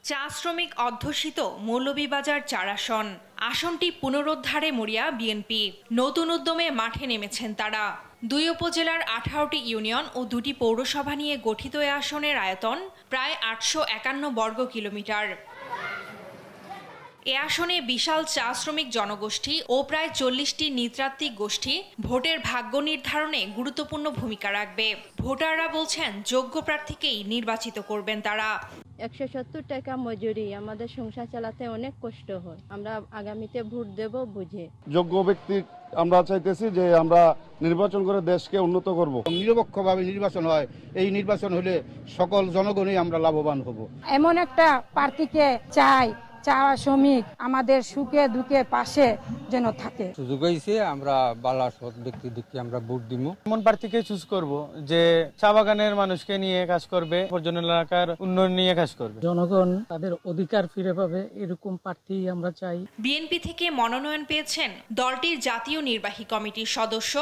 চা শ্রমিক অধ্যুষিত মৌলভীবাজার ৪ আসন। আসনটি পুনরুদ্ধারে মরিয়া বিএনপি। নতুন উদ্যমে মাঠে নেমেছেন তারা। ২ উপজেলার ১৮টি ইউনিয়ন ও ২টি পৌরসভা নিয়ে গঠিত এ আসনের আয়তন প্রায় ৮৫১ বর্গ কিলোমিটার। এ আসনে বিশাল চা শ্রমিক জনগোষ্ঠী ও প্রায় ৪০টি নৃতাত্ত্বিক গোষ্ঠী ভোটের ভাগ্য নির্ধারণে গুরুত্বপূর্ণ ভূমিকা রাখবে। ভোটাররা বলছেন যোগ্য প্রার্থীকেই নির্বাচিত করবেন তারা। ১৭০ টাকা মজুরি, আমাদের সংসার চালাতে অনেক কষ্ট হয়। আমরা আগামীতে ভোট দেব বুঝে। যোগ্য ব্যক্তি আমরা চাইতেছি যে আমরা নির্বাচন করে দেশকে উন্নত করব। নিরপেক্ষভাবে নির্বাচন হয়, এই নির্বাচন হলে সকল জনগণই আমরা লাভবান হব। এমন একটা প্রার্থীকে চাই চা শ্রমিক আমাদের সুখে দুঃখে পাশে যেন থাকে। সুযোগ হয়েছে, আমরা বালা সৎ ব্যক্তি দেখে আমরা ভোট দিব। এমন প্রার্থীকে চুজ করব যে চা বাগানের মানুষকে নিয়ে কাজ করবে, পর্যটন এলাকার উন্নয়ন নিয়ে কাজ করবে। জনগণ তাদের অধিকার ফিরে পাবে এরকম প্রার্থী আমরা চাই। বিএনপি থেকে মনোনয়ন পেয়েছেন দলটির জাতীয় নির্বাহী কমিটির সদস্য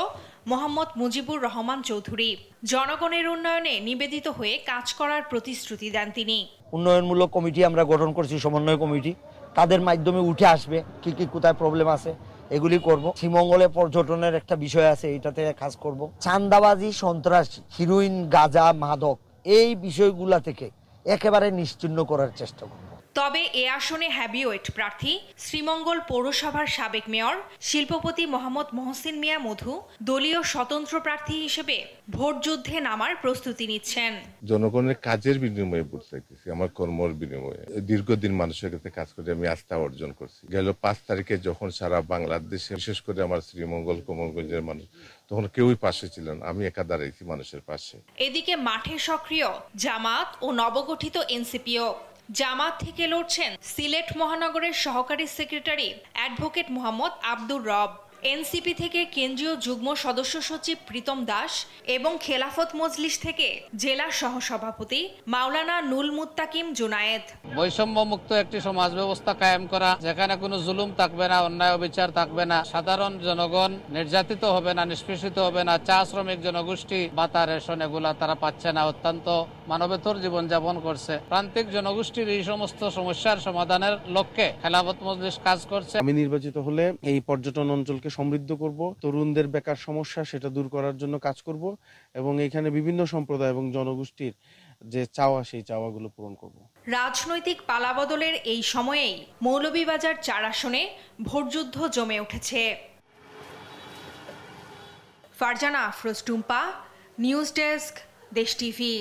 মোহাম্মদ মুজিবুর রহমান চৌধুরী। জনগণের উন্নয়নে নিবেদিত হয়ে কাজ করার প্রতিশ্রুতি দেন তিনি। উন্নয়নমূলক কমিটি আমরা গঠন করছি, সমন্বয় কমিটি। তাদের মাধ্যমে উঠে আসবে কি কি কোথায় প্রবলেম আছে এগুলি করব। শ্রীমঙ্গলে পর্যটনের একটা বিষয় আছে, এইটাতে কাজ করব। চাঁদাবাজি, সন্ত্রাসী, হিরোইন, গাঁজা, মাদক এই বিষয়গুলা থেকে একেবারে নিশ্চিহ্ন করার চেষ্টা করব। তবে এ আসনে হ্যাভিওয়েট প্রার্থী শ্রীমঙ্গল পৌরসভার সাবেক মেয়র শিল্পপতি মোহাম্মদ মহসিন মিয়া মধু দলীয় স্বতন্ত্র প্রার্থী হিসেবে ভোট যুদ্ধে নামার প্রস্তুতি নিচ্ছেন। জনগণের কাজের বিনিময়ে ভোট চাইতেছি, আমার কর্মর বিনিময়ে। দীর্ঘদিন মানুষের কাছে কাজ করে আমি আস্থা অর্জন করছি। গেল ৫ তারিখে যখন সারা বাংলাদেশে, বিশেষ করে আমার শ্রীমঙ্গল কোমলগঞ্জের মানুষ, তখন কেউই পাশে ছিলেন, আমি একা দাঁড়াইছি মানুষের পাশে। এদিকে মাঠে সক্রিয় জামাত ও নবগঠিত এনসিপিও। জামাত থেকে লড়ছেন সিলেট মহানগরের সহকারী সেক্রেটারি অ্যাডভোকেট মোহাম্মদ আব্দুর রব। এনসিপি থেকে কেন্দ্রীয় যুগ্ম সদস্য সচিব প্রীতম দাস এবং খেলাফত মজলিস থেকে জেলা সহসভাপতি মাওলানা নুল মুত্তাকিম জুনায়েদ। বৈষম্য মুক্ত একটি সমাজ ব্যবস্থা কায়েম করা, যেখানে কোনো জুলুম থাকবে না, অন্যায় অবিচার থাকবে না, সাধারণ জনগণ নির্যাতিত হবে না, নিষ্পেষিত হবে না, চা শ্রমিক জনগোষ্ঠী ভাতা, রেশন এগুলা তারা পাচ্ছে না, অত্যন্ত মানবেতর জীবনযাপন করছে। প্রান্তিক জনগোষ্ঠীর এই সমস্ত সমস্যার সমাধানের লক্ষ্যে খেলাফত মজলিস কাজ করছে। আমি নির্বাচিত হলে এই পর্যটন অঞ্চলকে সমৃদ্ধ করব, তরুণদের বেকার সমস্যা সেটা দূর করার জন্য কাজ করব এবং এখানে বিভিন্ন সম্প্রদায় এবং জনগোষ্ঠীর যে চাওয়া সেই চাওয়াগুলো পূরণ করব। রাজনৈতিক পালাবদলের এই সময়েই মৌলভীবাজার ৪ আসনে ভোটযুদ্ধ জমে উঠেছে। ফারজানা আফরোজ টুম্পা, নিউজ ডেস্ক, দেশ টিভি।